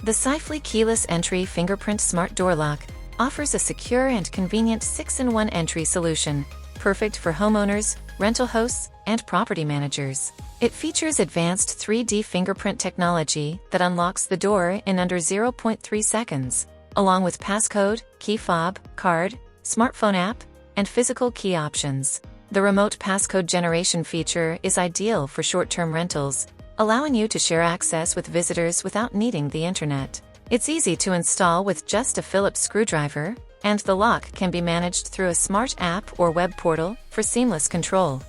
The Sifely keyless entry fingerprint smart door lock offers a secure and convenient 6-in-1 entry solution, perfect for homeowners, rental hosts, and property managers. It features advanced 3D fingerprint technology that unlocks the door in under 0.3 seconds, along with passcode, key fob, card, smartphone app, and physical key options. The remote passcode generation feature is ideal for short-term rentals, allowing you to share access with visitors without needing the internet. It's easy to install with just a Phillips screwdriver, and the lock can be managed through a smart app or web portal for seamless control.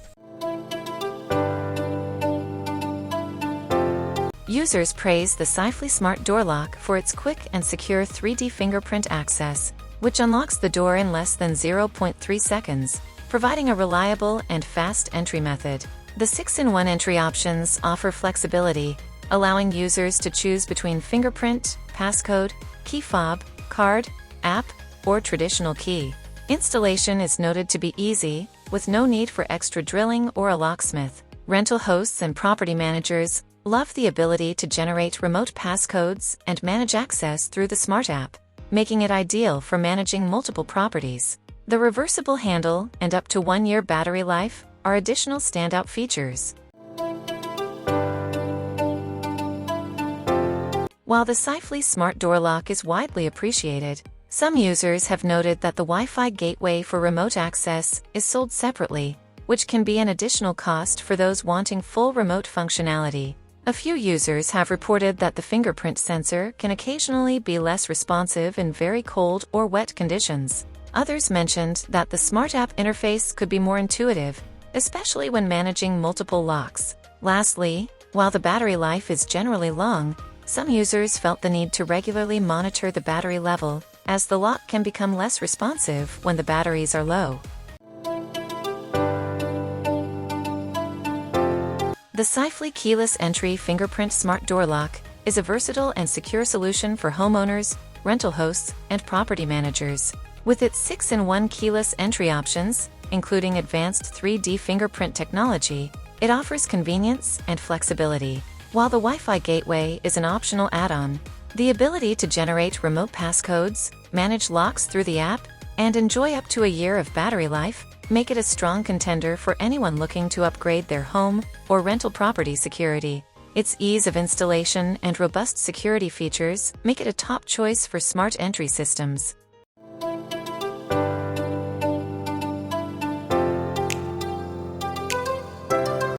Users praise the Sifely Smart Door Lock for its quick and secure 3D fingerprint access, which unlocks the door in less than 0.3 seconds, providing a reliable and fast entry method. The 6-in-1 entry options offer flexibility, allowing users to choose between fingerprint, passcode, key fob, card, app, or traditional key. Installation is noted to be easy, with no need for extra drilling or a locksmith. Rental hosts and property managers love the ability to generate remote passcodes and manage access through the smart app, making it ideal for managing multiple properties. The reversible handle and up to 1-year battery life are additional standout features. While the Sifely Smart Door Lock is widely appreciated, some users have noted that the Wi-Fi gateway for remote access is sold separately, which can be an additional cost for those wanting full remote functionality. A few users have reported that the fingerprint sensor can occasionally be less responsive in very cold or wet conditions. Others mentioned that the smart app interface could be more intuitive, especially when managing multiple locks. Lastly, while the battery life is generally long, some users felt the need to regularly monitor the battery level, as the lock can become less responsive when the batteries are low. The Sifely keyless entry fingerprint smart door lock is a versatile and secure solution for homeowners, rental hosts, and property managers. With its 6-in-1 keyless entry options, including advanced 3D fingerprint technology, it offers convenience and flexibility. While the Wi-Fi gateway is an optional add-on, the ability to generate remote passcodes, manage locks through the app, and enjoy up to a year of battery life make it a strong contender for anyone looking to upgrade their home or rental property security. Its ease of installation and robust security features make it a top choice for smart entry systems.